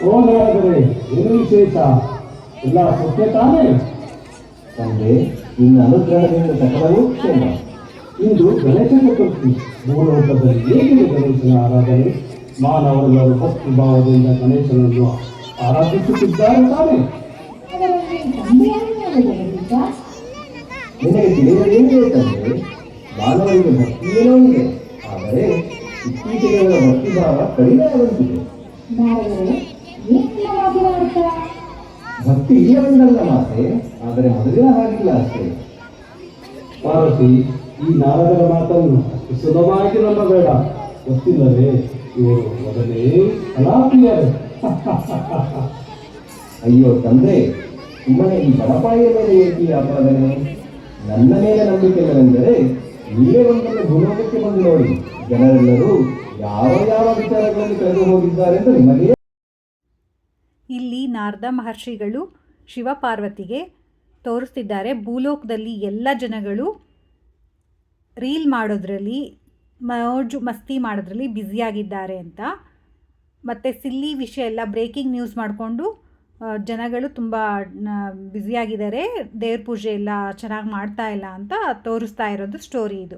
ಓ ನಾರದರೆ, ಏನು ವಿಶೇಷ? ಎಲ್ಲ ಸತ್ಯ ತಾನೇ? ತಂದೆ, ನಿನ್ನ ಅನುಗ್ರಹದಿಂದ ಸಕಲವೂ ಕ್ಷೇಮ. ಇಂದು ಗಣೇಶ ಚತುರ್ಥಿ. ಭೂಲೋಕದಲ್ಲಿ ಹೇಗಿದೆ ಗಣೇಶನ ಆರಾಧನೆ? ಮಾನವರೆಲ್ಲರೂ ಭಕ್ತಿ ಭಾವದಿಂದ ಗಣೇಶನನ್ನು ಆರಾಧಿಸುತ್ತಿದ್ದಾರೆ ತಾನೇ? ನಿನಗೆ ತಿಳಿಯಲೇನಿದೆ ತಂದೆ, ಮಾನವರಿಗೆ ಭಕ್ತಿ ಏನೋ ಇದೆ, ಆದರೆ ಇತ್ತೀಚೆಗೆ ಅವರ ಭಕ್ತಿ ಭಾವ ಕಡಿಮೆ ಆಗುತ್ತಿದೆ. ಭಕ್ತಿ ಇಲ್ಲವೆಂದಲ್ಲ ಮಾತೆ, ಆದರೆ ಮೊದಲಿನ ಹಾಗಿಲ್ಲ ಅಷ್ಟೇ. ಪಾರ್ವತಿ, ಈ ನಾರದರ ಮಾತನ್ನು ಅಷ್ಟು ಸುಲಭವಾಗಿ ನಂಬಬೇಡ. ಗೊತ್ತಿಲ್ಲವೇ, ಇವರು ಮೊದಲೇ ಕಲಾಪ್ರಿಯರು. ಅಯ್ಯೋ ತಂದೆ, ಸುಮ್ಮನೆ ಈ ಬಡಪಾಯಿಯ ಮೇಲೆ ಏಕೆ ಆಪಾದನೆ? ನನ್ನ ಮೇಲೆ ನಂಬಿಕೆಲ್ಲವೆಂದರೆ ನೀವೇ ಒಂದನ್ನು ಭೂಲೋಕಕ್ಕೆ ಬಂದು ನೋಡಿ, ಜನರೆಲ್ಲರೂ ಯಾವ ಯಾವ ವಿಚಾರಗಳಲ್ಲಿ ಕಳೆದು ಹೋಗಿದ್ದಾರೆ ಎಂದು ನಿಮಗೆ. ಇಲ್ಲಿ ನಾರದ ಮಹರ್ಷಿಗಳು ಶಿವಪಾರ್ವತಿಗೆ ತೋರಿಸ್ತಿದ್ದಾರೆ ಭೂಲೋಕದಲ್ಲಿ ಎಲ್ಲ ಜನಗಳು ರೀಲ್ ಮಾಡೋದ್ರಲ್ಲಿ, ಮೋಜು ಮಸ್ತಿ ಮಾಡೋದ್ರಲ್ಲಿ ಬ್ಯುಸಿಯಾಗಿದ್ದಾರೆ ಅಂತ. ಮತ್ತು ಸಿಲ್ಲಿ ವಿಷಯ ಎಲ್ಲ ಬ್ರೇಕಿಂಗ್ ನ್ಯೂಸ್ ಮಾಡಿಕೊಂಡು ಜನಗಳು ತುಂಬ ಬ್ಯುಸಿಯಾಗಿದ್ದಾರೆ, ದೇವ್ರ ಪೂಜೆ ಎಲ್ಲ ಚೆನ್ನಾಗಿ ಮಾಡ್ತಾ ಇಲ್ಲ ಅಂತ ತೋರಿಸ್ತಾ ಇರೋದು ಸ್ಟೋರಿ ಇದು.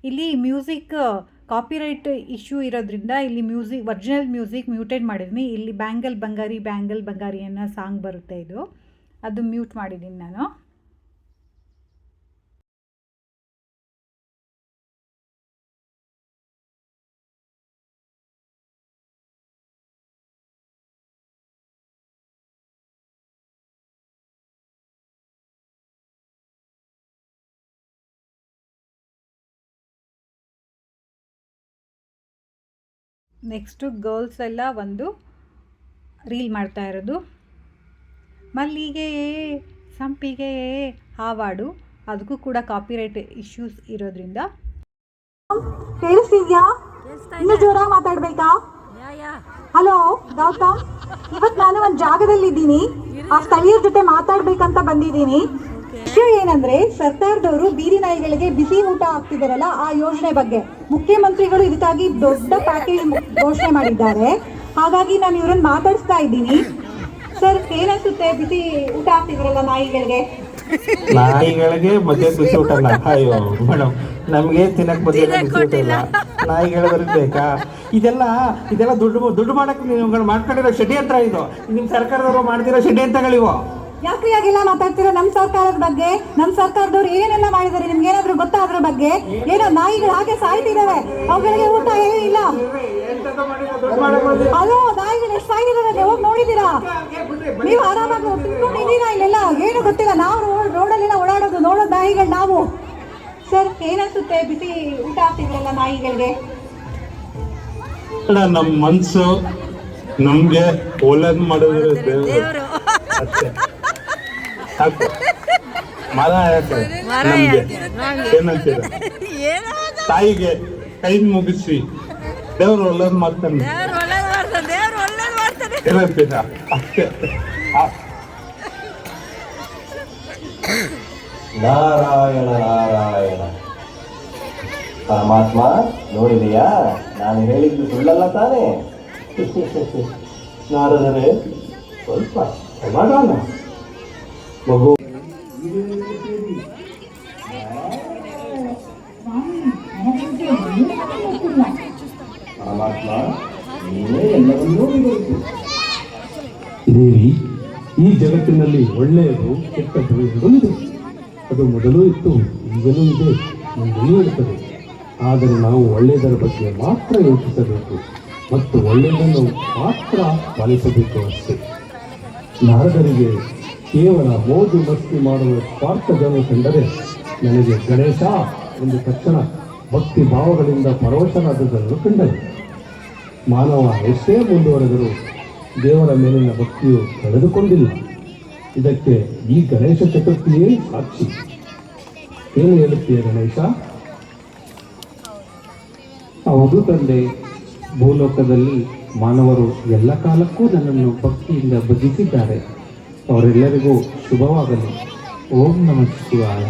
ಇಲ್ಲಿ ಮ್ಯೂಸಿಕ್ ಕಾಪಿರೈಟ್ ಇಶ್ಯೂ ಇರೋದ್ರಿಂದ ಇಲ್ಲಿ ಒರಿಜಿನಲ್ ಮ್ಯೂಸಿಕ್ ಮ್ಯೂಟೇಟ್ ಮಾಡಿದ್ದೀನಿ. ಇಲ್ಲಿ ಬ್ಯಾಂಗಲ್ ಬಂಗಾರಿ ಅನ್ನೋ ಸಾಂಗ್ ಬರುತ್ತೆ, ಇದು ಅದು ಮ್ಯೂಟ್ ಮಾಡಿದ್ದೀನಿ ನಾನು. ನೆಕ್ಸ್ಟು ಗರ್ಲ್ಸ್ ಎಲ್ಲ ಒಂದು ರೀಲ್ ಮಾಡ್ತಾ ಇರೋದು. ಮಲ್ಲಿಗೆ ಸಂಪಿಗೆ ಹಾವಾಡು, ಅದಕ್ಕೂ ಕೂಡ ಕಾಪಿರೈಟ್ ಇಶ್ಯೂಸ್ ಇರೋದ್ರಿಂದ. ಕೇಳಿಸ್ತಿದ್ಯಾ? ಇನ್ನು ಜೋರಾಗಿ ಮಾತಾಡ್ಬೇಕಾ? ಹಲೋ ಗೌತಮ್, ಇವತ್ತು ನಾನು ಒಂದು ಜಾಗದಲ್ಲಿದ್ದೀನಿ, ಆ ಸ್ಥಳೀಯರ ಜೊತೆ ಮಾತಾಡ್ಬೇಕಂತ ಬಂದಿದ್ದೀನಿ. ವಿಷಯ ಏನಂದ್ರೆ, ಸರ್ಕಾರದವರು ಬೀದಿ ನಾಯಿಗಳಿಗೆ ಬಿಸಿ ಊಟ ಹಾಕ್ತಿದಾರಲ್ಲ, ಆ ಯೋಜನೆ ಬಗ್ಗೆ ಮುಖ್ಯಮಂತ್ರಿಗಳು ಇದಕ್ಕಾಗಿ ದೊಡ್ಡ ಪ್ಯಾಕೇಜ್ ಘೋಷಣೆ ಮಾಡಿದ್ದಾರೆ. ಹಾಗಾಗಿ ನಾನು ಇವ್ರನ್ನ ಮಾತಾಡಿಸ್ತಾ ಇದ್ದೀನಿ. ಸರ್, ಏನನ್ಸುತ್ತೆ ಬಿಸಿ ಊಟ ಹಾಕ್ತಿದಾರಲ್ಲ ನಾಯಿಗಳಿಗೆ ಮಧ್ಯ ಬಿಸಿ ಊಟ ಅಲ್ಲ? ಅಯ್ಯೋ ಮೇಡಮ್, ನಮ್ಗೆ ತಿನ್ನಕ್ ಮಧ್ಯ ಬಿಸಿ ಊಟ ಇಲ್ಲ, ನಾಯಿಗಳಿಗೆ ಬೇಕಾ? ಇದೆಲ್ಲ ದುಡ್ಡು ಮಾಡಕ್ ನೀವು ಮಾಡ್ಕೊಂಡಿರೋ ಷಡ್ಯಂತ್ರ. ಇದು ನಿಮ್ ಸರ್ಕಾರದವರು ಮಾಡ್ತಿರೋ ಷಡ್ಯಂತ್ರಗಳಿವು. ಯಾಕ್ರಿ ಆಗಿಲ್ಲ ಮಾತಾಡ್ತಿರೋ ನಮ್ಮ ಸರ್ಕಾರದ ಬಗ್ಗೆ? ನಮ್ಮ ಸರ್ಕಾರದವ್ರು ಏನೆಲ್ಲ ಮಾಡಿದ್ದಾರೆ ನಿಮ್ಗೆ ಏನಾದ್ರು ಗೊತ್ತಾ? ಅದ್ರ ಬಗ್ಗೆ ಏನೋ ನಾಯಿಗಳು ಹಾಗೆ ಸಾಯ್ತಿದಾವೆ, ಅವುಗಳಿಗೆ ಊಟ ಏನೂ ಇಲ್ಲ. ಅದು ನಾಯಿಗಳು ಎಷ್ಟು ಸಾಯ್ತಿದಾವೆ ಹೋಗಿ ನೋಡಿದ್ದೀರಾ? ನೀವು ಆರಾಮಾಗಿ ತಿನ್ಕೊಂಡಿದ್ದೀರಾ? ಇಲ್ಲೆಲ್ಲ ಏನು ಗೊತ್ತಿಲ್ಲ. ನಾವು ರೋಡಲ್ಲೆಲ್ಲ ಓಡಾಡೋದು ನೋಡೋದು ನಾಯಿಗಳು ನಾವು. ಸರ್, ಏನನ್ಸುತ್ತೆ ಬಿಸಿ ಊಟ ಹಾಕ್ತಿದ್ರಲ್ಲ ನಾಯಿಗಳಿಗೆ? ನಮ್ಮ ಮನ್ಸು ನಮ್ಗೆ ಒಳ್ಳೇದು ಮಾಡೋದು ಅಷ್ಟೇ. ಮರ ನಮ್ಗೆ ಏನಂತೀರ? ತಾಯಿಗೆ ಕೈ ಮುಗಿಸಿ ದೇವ್ರು ಒಳ್ಳೇದು ಮಾಡ್ತಾನೆ ಏನಂತೀರ? ಅಷ್ಟೇ. ನಾರಾಯಣ ನಾರಾಯಣ. ಪರಮಾತ್ಮ ನೋಡಿದೆಯಾ, ನಾನು ಹೇಳಿದ್ದು ಸುಳ್ಳಲ್ಲ ತಾನೇ? ನಾರದರೆ, ಸ್ವಲ್ಪ ಸಮಾಧಾನ. ಮಗು, ಪರಮಾತ್ಮ ನೀನೇ ಎಲ್ಲವನ್ನೂ ವಿವರಿಸು. ದೇವಿ, ಈ ಜಗತ್ತಿನಲ್ಲಿ ಒಳ್ಳೆಯದು ಕೆಟ್ಟದ್ದು ಎರಡೂ ಇದೆ. ಅದು ಮೊದಲು ಇತ್ತು, ಈಗಲೂ ಇದೆ, ಮುಂದೆಯೂ ಇರುತ್ತದೆ. ಆದರೆ ನಾವು ಒಳ್ಳೆಯದರ ಬಗ್ಗೆ ಮಾತ್ರ ಯೋಚಿಸಬೇಕು ಮತ್ತು ಒಳ್ಳೆಯದನ್ನು ಮಾತ್ರ ಪಾಲಿಸಬೇಕು ಅಷ್ಟೇ. ನಾರದರಿಗೆ ಕೇವಲ ಮೋಜು ಮಸ್ತಿ ಮಾಡುವ ಸ್ವಾರ್ಥ ಜನ ಕಂಡರೆ ನನಗೆ ಗಣೇಶ ಒಂದು ತಕ್ಷಣ ಭಕ್ತಿ ಭಾವಗಳಿಂದ ಪರವಶನಾದದನ್ನು ಕಂಡರು. ಮಾನವ ಎಷ್ಟೇ ಮುಂದುವರೆದರೂ ದೇವರ ಮೇಲಿನ ಭಕ್ತಿಯು ಕಳೆದುಕೊಂಡಿಲ್ಲ. ಇದಕ್ಕೆ ಈ ಗಣೇಶ ಚತುರ್ಥಿಯೇ ಸಾಕ್ಷಿ. ಏನು ಹೇಳುತ್ತೀಯ ಗಣೇಶ? ಹೌದು ತಂದೆ, ಭೂಲೋಕದಲ್ಲಿ ಮಾನವರು ಎಲ್ಲ ಕಾಲಕ್ಕೂ ನನ್ನನ್ನು ಭಕ್ತಿಯಿಂದ ಭಜಿಸಿದ್ದಾರೆ. ಅವರೆಲ್ಲರಿಗೂ ಶುಭವಾಗಲಿ. ಓಂ ನಮಃ ಶಿವಾಯ.